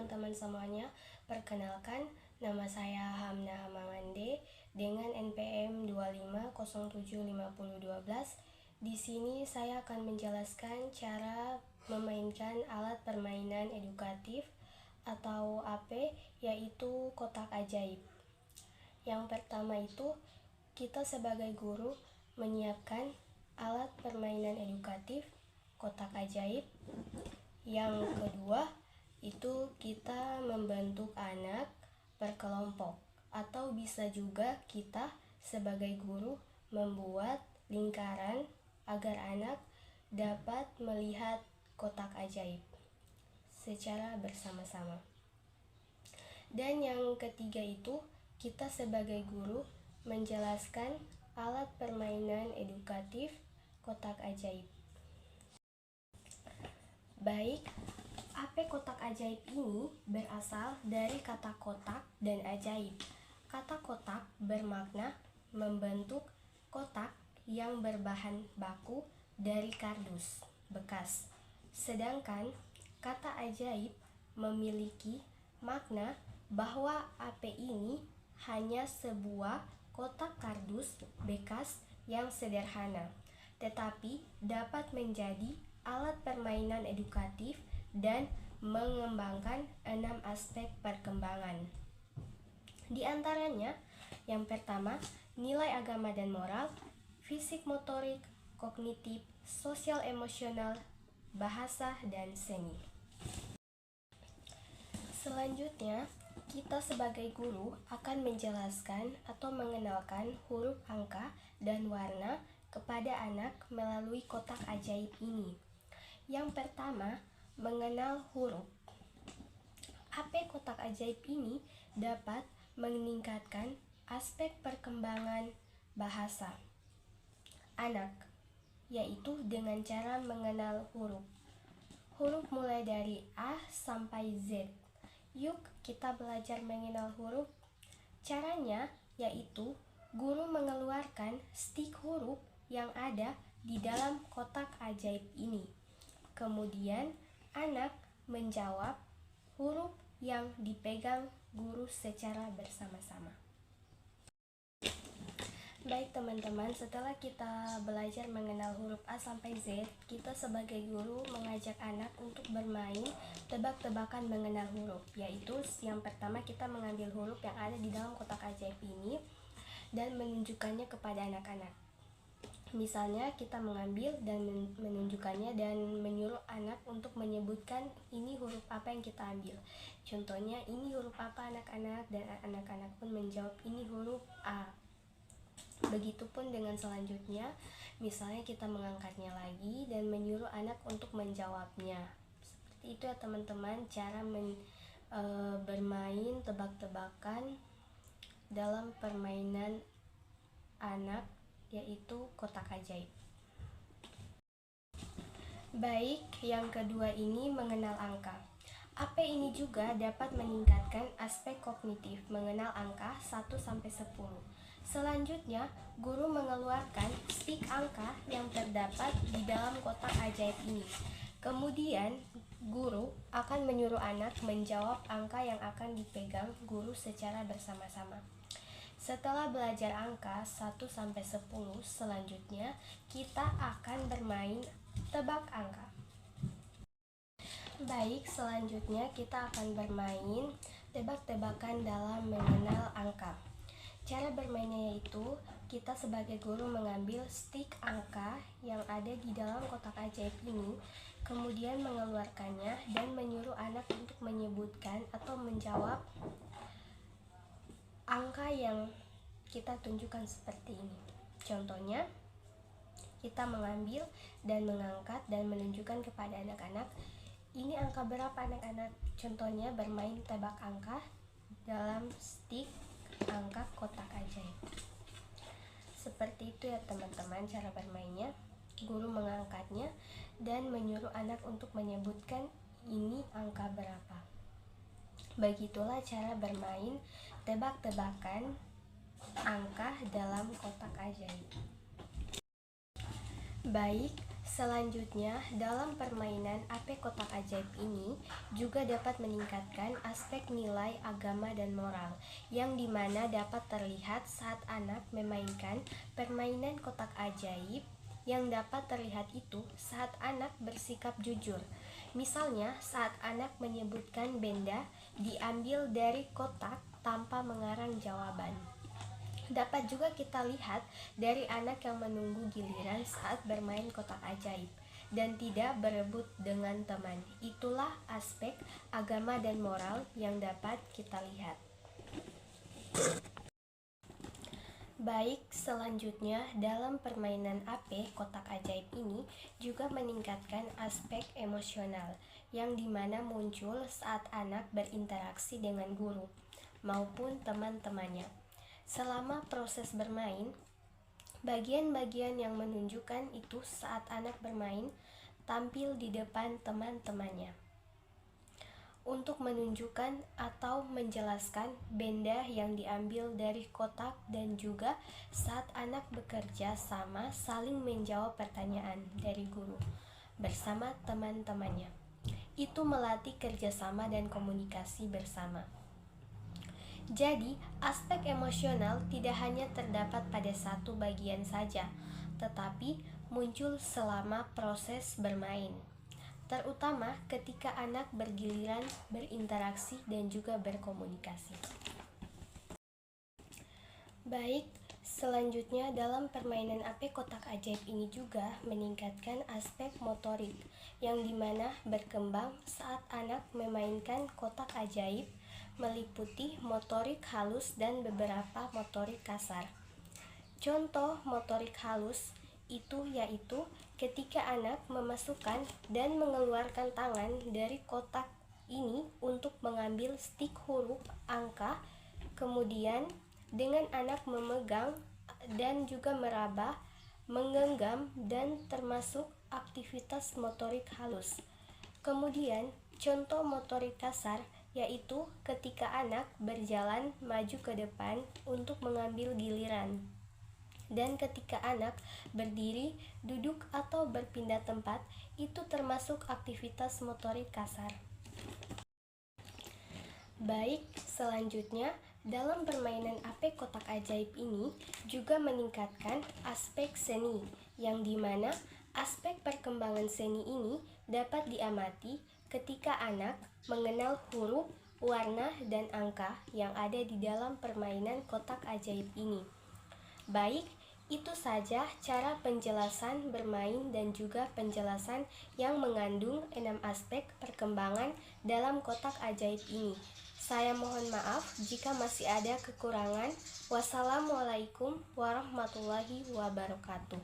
teman-teman semuanya. Perkenalkan, nama saya Hamna Hamamande dengan NPM 25075012. Di sini saya akan menjelaskan cara memainkan alat permainan edukatif atau AP, yaitu kotak ajaib. Yang pertama itu, kita sebagai guru menyiapkan alat permainan edukatif kotak ajaib. Yang kedua itu kita membentuk anak berkelompok, atau bisa juga kita sebagai guru membuat lingkaran agar anak dapat melihat kotak ajaib secara bersama-sama. Dan yang ketiga itu, kita sebagai guru menjelaskan alat permainan edukatif kotak ajaib. Baik, AP kotak ajaib ini berasal dari kata kotak dan ajaib. Kata kotak bermakna membentuk kotak yang berbahan baku dari kardus bekas. Sedangkan kata ajaib memiliki makna bahwa AP ini hanya sebuah kotak kardus bekas yang sederhana, tetapi dapat menjadi alat permainan edukatif dan mengembangkan 6 aspek perkembangan. Di antaranya, yang pertama, nilai agama dan moral, fisik motorik, kognitif, sosial emosional, bahasa, dan seni. Selanjutnya, kita sebagai guru akan menjelaskan atau mengenalkan huruf, angka, dan warna kepada anak melalui kotak ajaib ini. Yang pertama, mengenal huruf. AP kotak ajaib ini dapat meningkatkan aspek perkembangan bahasa anak, yaitu dengan cara mengenal huruf. Huruf mulai dari A sampai Z. Yuk kita belajar mengenal huruf. Caranya yaitu guru mengeluarkan stik huruf yang ada di dalam kotak ajaib ini. Kemudian anak menjawab huruf yang dipegang guru secara bersama-sama. Baik teman-teman, setelah kita belajar mengenal huruf A sampai Z, kita sebagai guru mengajak anak untuk bermain tebak-tebakan mengenal huruf, yaitu yang pertama kita mengambil huruf yang ada di dalam kotak ajaib ini dan menunjukkannya kepada anak-anak. Misalnya kita mengambil dan menunjukkannya dan menyuruh anak untuk menyebutkan ini huruf apa yang kita ambil. Contohnya, ini huruf apa anak-anak, dan anak-anak pun menjawab ini huruf A. Begitupun dengan selanjutnya, misalnya kita mengangkatnya lagi dan menyuruh anak untuk menjawabnya. Seperti itu ya teman-teman, cara bermain tebak-tebakan dalam permainan anak, yaitu kotak ajaib. Baik, yang kedua ini mengenal angka. AP ini juga dapat meningkatkan aspek kognitif mengenal angka 1-10. Selanjutnya, guru mengeluarkan stik angka yang terdapat di dalam kotak ajaib ini. Kemudian, guru akan menyuruh anak menjawab angka yang akan dipegang guru secara bersama-sama. Setelah belajar angka 1-10, selanjutnya kita akan bermain tebak angka. Baik, selanjutnya kita akan bermain tebak-tebakan dalam mengenal angka. Cara bermainnya yaitu kita sebagai guru mengambil stik angka yang ada di dalam kotak ajaib ini, kemudian mengeluarkannya dan menyuruh anak untuk menyebutkan atau menjawab angka yang kita tunjukkan seperti ini. Contohnya, kita mengambil dan mengangkat dan menunjukkan kepada anak-anak, ini angka berapa anak-anak? Contohnya bermain tebak angka dalam stik angka kotak ajaib. Seperti itu ya teman-teman cara bermainnya. Guru mengangkatnya dan menyuruh anak untuk menyebutkan ini angka berapa. Begitulah cara bermain tebak-tebakan angka dalam kotak ajaib. Baik, Selanjutnya, dalam permainan AP Kotak Ajaib ini juga dapat meningkatkan aspek nilai agama dan moral, yang dimana dapat terlihat saat anak memainkan permainan kotak ajaib. Yang dapat terlihat itu saat anak bersikap jujur. Misalnya, saat anak menyebutkan benda diambil dari kotak tanpa mengarang jawaban. Dapat juga kita lihat dari anak yang menunggu giliran saat bermain kotak ajaib dan tidak berebut dengan teman. Itulah aspek agama dan moral yang dapat kita lihat. Baik, selanjutnya dalam permainan AP Kotak Ajaib ini juga meningkatkan aspek emosional yang dimana muncul saat anak berinteraksi dengan guru maupun teman-temannya. Selama proses bermain, bagian-bagian yang menunjukkan itu saat anak bermain tampil di depan teman-temannya untuk menunjukkan atau menjelaskan benda yang diambil dari kotak, dan juga saat anak bekerja sama saling menjawab pertanyaan dari guru bersama teman-temannya. Itu melatih kerjasama dan komunikasi bersama. Jadi, aspek emosional tidak hanya terdapat pada satu bagian saja, tetapi muncul selama proses bermain, terutama ketika anak bergiliran berinteraksi dan juga berkomunikasi. Baik, selanjutnya dalam permainan AP Kotak Ajaib ini juga meningkatkan aspek motorik, yang dimana berkembang saat anak memainkan kotak ajaib, meliputi motorik halus dan beberapa motorik kasar. Contoh motorik halus itu yaitu ketika anak memasukkan dan mengeluarkan tangan dari kotak ini untuk mengambil stik huruf angka, kemudian dengan anak memegang dan juga meraba, menggenggam, dan termasuk aktivitas motorik halus. Kemudian contoh motorik kasar yaitu ketika anak berjalan maju ke depan untuk mengambil giliran, dan ketika anak berdiri, duduk, atau berpindah tempat, itu termasuk aktivitas motorik kasar. Baik, selanjutnya dalam permainan AP Kotak Ajaib ini juga meningkatkan aspek seni, yang dimana aspek perkembangan seni ini dapat diamati ketika anak mengenal huruf, warna, dan angka yang ada di dalam permainan kotak ajaib ini. Baik, itu saja cara penjelasan bermain dan juga penjelasan yang mengandung 6 aspek perkembangan dalam kotak ajaib ini. Saya mohon maaf jika masih ada kekurangan. Wassalamualaikum warahmatullahi wabarakatuh.